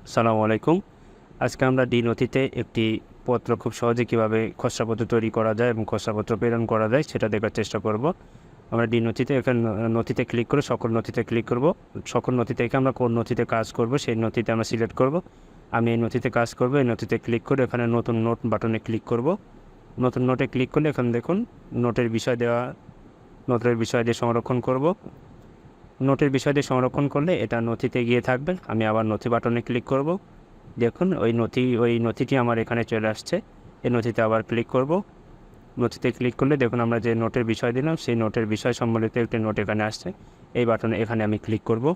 আসসালামু আলাইকুম। আজকে আমরা d-নথিতে একটি পত্র খুব সহজে কীভাবে খসড়াপত্র তৈরি করা যায় এবং খসড়াপত্র প্রেরণ করা যায় সেটা দেখার চেষ্টা করব। আমরা d-নথিতে এখানে নথিতে ক্লিক করে সকল নথিতে ক্লিক করব। সকল নথি থেকে আমরা কোন নথিতে কাজ করব সেই নথিতে আমরা সিলেক্ট করব। আমি এই নথিতে কাজ করব, এই নথিতে ক্লিক করে এখানে নতুন নোট বাটনে ক্লিক করব। নতুন নোটে ক্লিক করলে এখানে দেখুন নোটের বিষয় দিয়ে সংরক্ষণ করব। নোটের বিষয় দিয়ে সংরক্ষণ করলে এটা নথিতে গিয়ে থাকবে। আমি আবার নথি বাটনে ক্লিক করব। দেখুন ওই নথিটি আমার এখানে চলে আসছে। এই নথিতে আবার ক্লিক করব। নথিতে ক্লিক করলে দেখুন আমরা যে নোটের বিষয় দিলাম সেই নোটের বিষয় সম্বলিত একটি নোট এখানে আসছে। এই বাটনে এখানে আমি ক্লিক করব।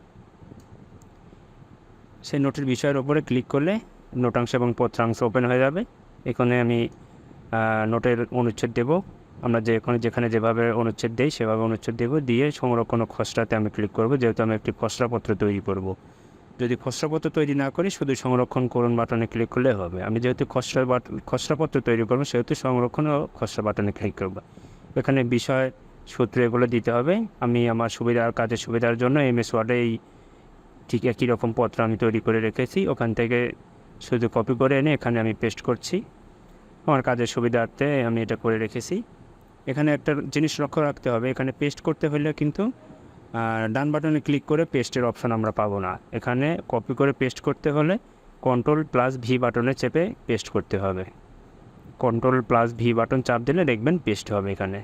সেই নোটের বিষয়ের উপরে ক্লিক করলে নোটাংশ এবং পত্রাংশ ওপেন হয়ে যাবে। এখানে আমি নোটের অনুচ্ছেদ দেব। আমরা যেখানে যেভাবে অনুচ্ছেদ দেই সেভাবে অনুচ্ছেদ দেব, দিয়ে সংরক্ষণ ও খসড়াতে আমি ক্লিক করব, যেহেতু আমি একটি খসড়াপত্র তৈরি করব। যদি খসড়াপত্র তৈরি না করি শুধু সংরক্ষণ করুন বাটনে ক্লিক করলে হবে। আমি যেহেতু খসড়াপত্র তৈরি করব সেহেতু সংরক্ষণ ও খসড়া বাটনে ক্লিক করব। এখানে বিষয় সূত্র এগুলো দিতে হবে। আমি আমার কাজের সুবিধার জন্য MS ওয়ার্ডে ঠিক একই রকম পত্র আমি তৈরি করে রেখেছি। ওখান থেকে শুধু কপি করে এনে এখানে আমি পেস্ট করছি। আমার কাজের সুবিধার্থে আমি এটা করে রেখেছি। এখানে একটা জিনিস লক্ষ্য রাখতে হবে, এখানে পেস্ট করতে হলে কিন্তু ডান বাটনে ক্লিক করে পেস্টের অপশন আমরা পাবো না। এখানে কপি করে পেস্ট করতে হলে Ctrl+V বাটনে চেপে পেস্ট করতে হবে। Ctrl+V বাটন চাপ দিলে দেখবেন পেস্ট হবে। এখানে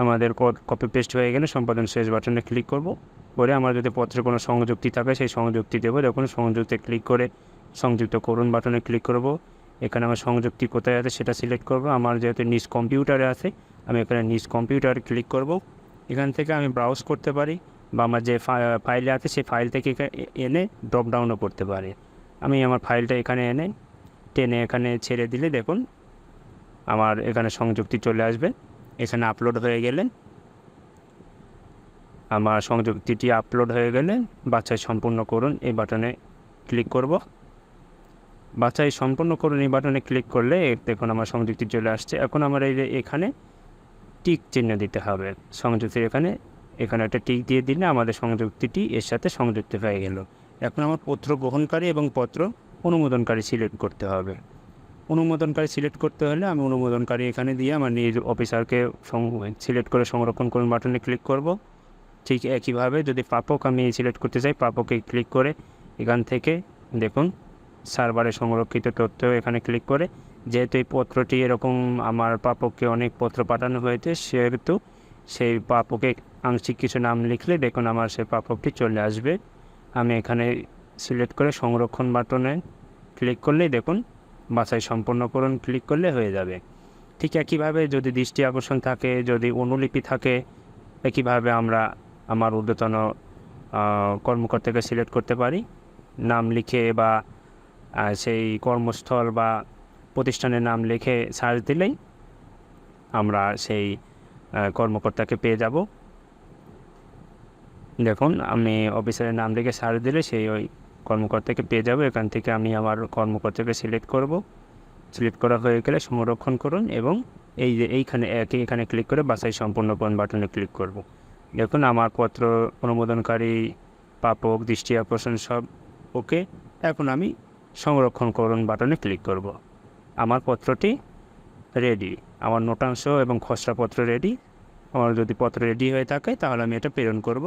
আমাদের কপি পেস্ট হয়ে গেলে সম্পাদন শেষ বাটনে ক্লিক করব। করে আমার যদি পত্রে কোনো সংযুক্তি থাকে সেই সংযুক্তি দেবো। দেখুন সংযুক্তে ক্লিক করে সংযুক্ত করুন বাটনে ক্লিক করব। এখানে আমার সংযুক্তি কোথায় আছে সেটা সিলেক্ট করব। আমার যেহেতু নিজ কম্পিউটারে আছে আমি এখানে নিজ কম্পিউটারে ক্লিক করব। এখান থেকে আমি ব্রাউজ করতে পারি বা আমার যে ফাইলে আছে সেই ফাইল থেকে এনে ড্রপ ডাউনও করতে পারি। আমি আমার ফাইলটা এখানে টেনে এখানে ছেড়ে দিলে দেখুন আমার এখানে সংযুক্তি চলে আসবে। এখানে আপলোড হয়ে গেলে আমার সংযুক্তিটি আপলোড হয়ে গেলে বাছাই সম্পূর্ণ করুন এই বাটনে ক্লিক করব। বাছাই সম্পূর্ণ করুন এই বাটনে ক্লিক করলে দেখুন আমার সংযুক্তি চলে আসছে। এখন আমার এখানে টিক চিহ্ন দিতে হবে সংযুক্তির এখানে একটা টিক দিয়ে দিলে আমাদের সংযুক্তিটি এর সাথে সংযুক্ত হয়ে গেল। এখন আমার পত্র গ্রহণকারী এবং পত্র অনুমোদনকারী সিলেক্ট করতে হবে। অনুমোদনকারী সিলেক্ট করতে হলে আমি অনুমোদনকারী এখানে দিয়ে আমার নিজ অফিসারকে সিলেক্ট করে সংরক্ষণ করুন বাটনে ক্লিক করব। ঠিক একইভাবে যদি প্রাপক আমি সিলেক্ট করতে চাই, প্রাপকে ক্লিক করে এখান থেকে দেখুন সার্ভারে সংরক্ষিত তথ্য এখানে ক্লিক করে, যেহেতু এই পত্রটি এরকম আমার প্রাপককে অনেক পত্র পাঠানো হয়েছে সেহেতু সেই প্রাপকে আংশিক কিছু নাম লিখলে দেখুন আমার সেই প্রাপকটি চলে আসবে। আমি এখানে সিলেক্ট করে সংরক্ষণ বাটনে ক্লিক করলেই দেখুন বাছাই সম্পন্ন করুন ক্লিক করলে হয়ে যাবে। ঠিক একইভাবে যদি দৃষ্টি আকর্ষণ থাকে, যদি অনুলিপি থাকে, একইভাবে আমরা আমার ঊর্ধ্বতন কর্মকর্তাকে সিলেক্ট করতে পারি। নাম লিখে বা সেই কর্মস্থল বা প্রতিষ্ঠানের নাম লিখে সার্চ দিলেই আমরা সেই কর্মকর্তাকে পেয়ে যাব। দেখুন আমি অফিসারের নাম লিখে সার্চ দিলে ওই কর্মকর্তাকে পেয়ে যাব। এখান থেকে আমি আমার কর্মকর্তাকে সিলেক্ট করব। সিলেক্ট করা হয়ে গেলে সংরক্ষণ করুন এবং এখানে ক্লিক করে বাছাই সম্পূর্ণ করুন বাটনে ক্লিক করব। দেখুন আমার পত্র অনুমোদনকারী, প্রাপক, দৃষ্টি আকর্ষণ সব ওকে। এখন আমি সংরক্ষণ করুন বাটনে ক্লিক করব। আমার পত্রটি রেডি, আমার নোটাংশ এবং খসড়াপত্র রেডি। আমার যদি পত্র রেডি হয়ে থাকে তাহলে আমি এটা প্রেরণ করব।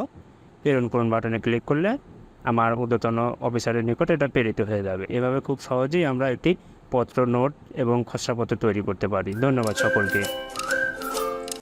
প্রেরণ করুন বাটনে ক্লিক করলে আমার ঊর্ধ্বতন অফিসারের নিকট এটা প্রেরিত হয়ে যাবে। এভাবে খুব সহজেই আমরা একটি পত্র, নোট এবং খসড়াপত্র তৈরি করতে পারি। ধন্যবাদ সকলকে।